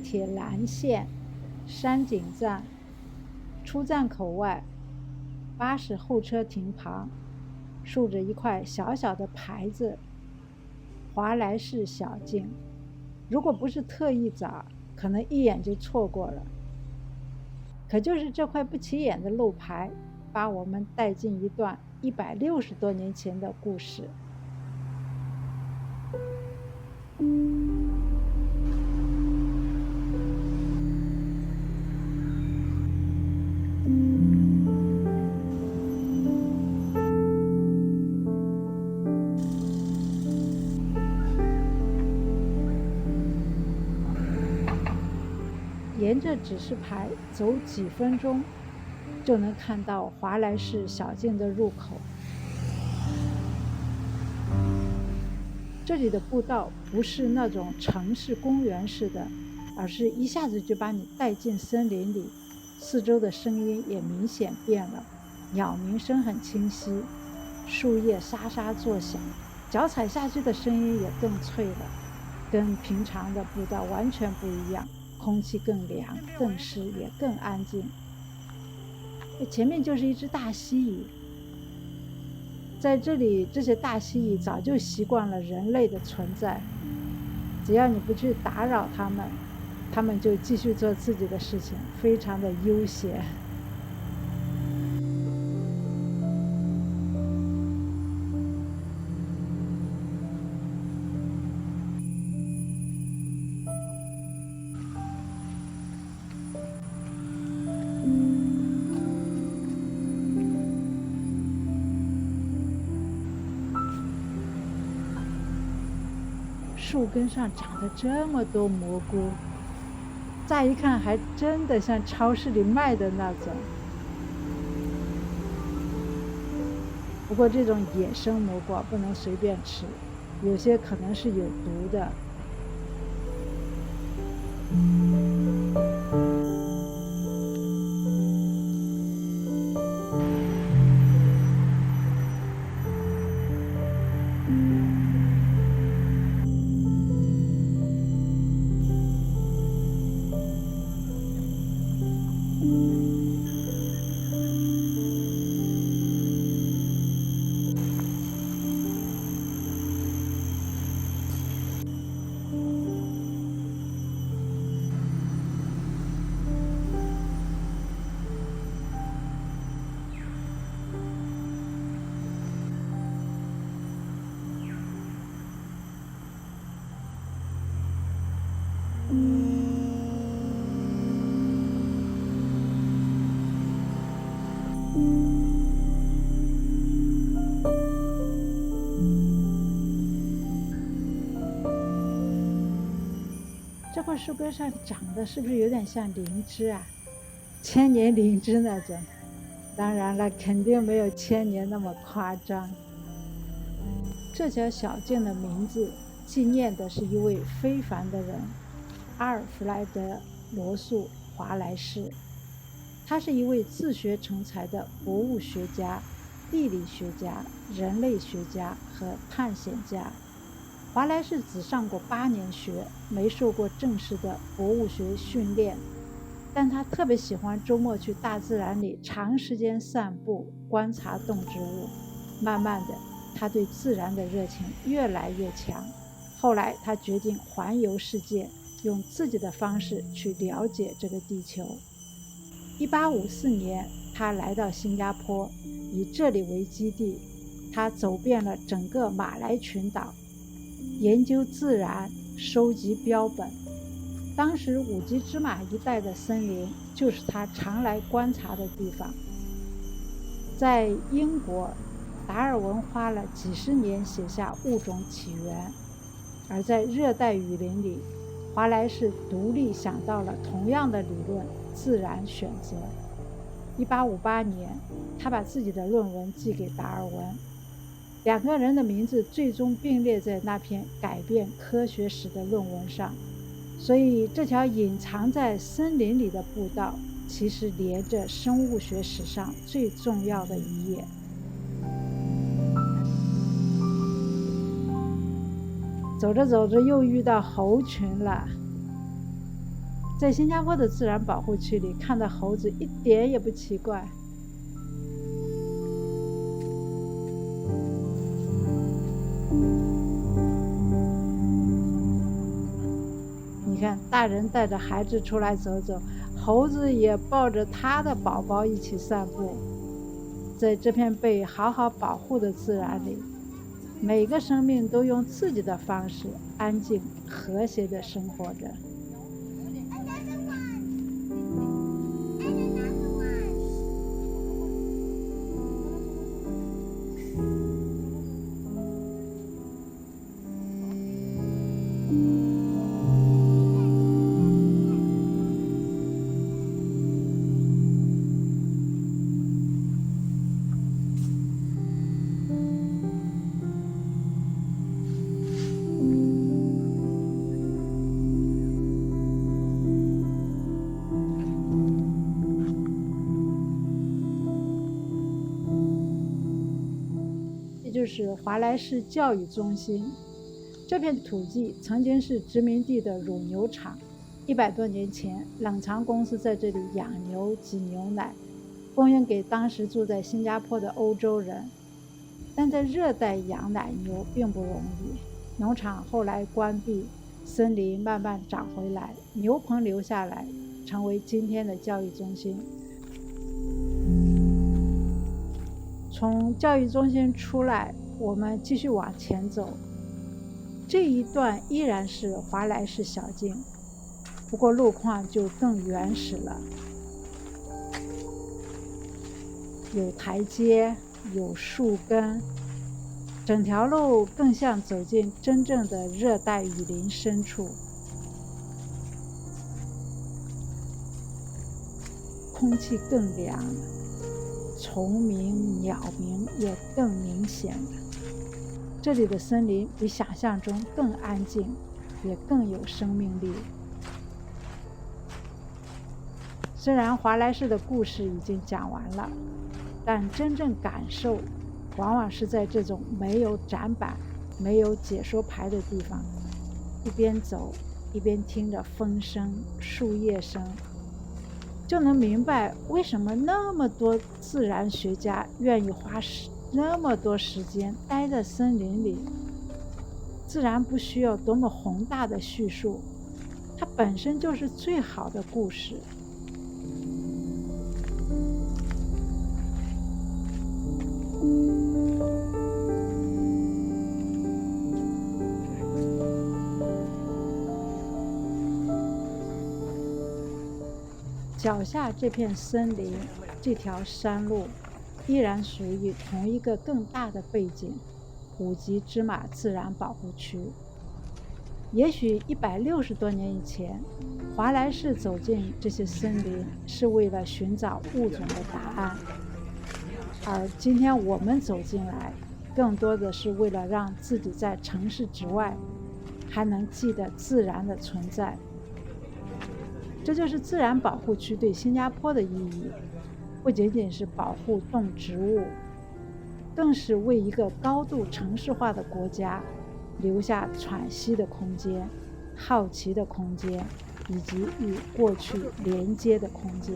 铁蓝线山景站出站口外，巴士候车亭旁竖着一块小小的牌子，华莱士小径。如果不是特意找，可能一眼就错过了。可就是这块不起眼的路牌，把我们带进一段160多年前的故事。沿着指示牌走几分钟，就能看到华莱士小径的入口。这里的步道不是那种城市公园式的，而是一下子就把你带进森林里，四周的声音也明显变了，鸟鸣声很清晰，树叶沙沙作响，脚踩下去的声音也更脆了，跟平常的步道完全不一样，空气更凉更湿也更安静。前面就是一只大蜥蜴，在这里这些大蜥蜴早就习惯了人类的存在，只要你不去打扰它们，它们就继续做自己的事情，非常的悠闲。树根上长着这么多蘑菇，乍一看还真的像超市里卖的那种。不过这种野生蘑菇不能随便吃，有些可能是有毒的。这块树根上长的是不是有点像灵芝啊？千年灵芝那种。当然了，肯定没有1000年那么夸张。这条小径的名字纪念的是一位非凡的人，阿尔弗莱德·罗素·华莱士。他是一位自学成才的博物学家、地理学家、人类学家和探险家。华莱士只上过8年学，没受过正式的博物学训练，但他特别喜欢周末去大自然里长时间散步，观察动植物。慢慢的，他对自然的热情越来越强。后来他决定环游世界，用自己的方式去了解这个地球。1854年，他来到新加坡，以这里为基地，他走遍了整个马来群岛，研究自然，收集标本。当时五吉芝马一带的森林就是他常来观察的地方。在英国，达尔文花了几十年写下《物种起源》，而在热带雨林里，华莱士独立想到了同样的理论——自然选择。1858年，他把自己的论文寄给达尔文，两个人的名字最终并列在那篇改变科学史的论文上。所以这条隐藏在森林里的步道，其实连着生物学史上最重要的一页。走着走着又遇到猴群了。在新加坡的自然保护区里看到猴子一点也不奇怪。你看，大人带着孩子出来走走，猴子也抱着他的宝宝一起散步。在这片被好好保护的自然里，每个生命都用自己的方式安静和谐地生活着。就是华莱士教育中心。这片土地曾经是殖民地的乳牛场，100多年前，冷藏公司在这里养牛、挤牛奶，供应给当时住在新加坡的欧洲人。但在热带养奶牛并不容易，农场后来关闭，森林慢慢长回来，牛棚留下来，成为今天的教育中心。从教育中心出来，我们继续往前走，这一段依然是华莱士小径，不过路况就更原始了，有台阶，有树根，整条路更像走进真正的热带雨林深处。空气更凉了，虫鸣鸟鸣也更明显了。这里的森林比想象中更安静，也更有生命力。虽然华莱士的故事已经讲完了，但真正感受往往是在这种没有展板、没有解说牌的地方，一边走一边听着风声、树叶声，就能明白为什么那么多自然学家愿意花那么多时间待在森林里。自然不需要多么宏大的叙述，它本身就是最好的故事。脚下这片森林，这条山路依然属于同一个更大的背景——五级芝麻自然保护区。也许160多年以前，华莱士走进这些森林是为了寻找物种的答案，而今天我们走进来，更多的是为了让自己在城市之外还能记得自然的存在。这就是自然保护区对新加坡的意义，不仅仅是保护动植物，更是为一个高度城市化的国家留下喘息的空间、好奇的空间，以及与过去连接的空间。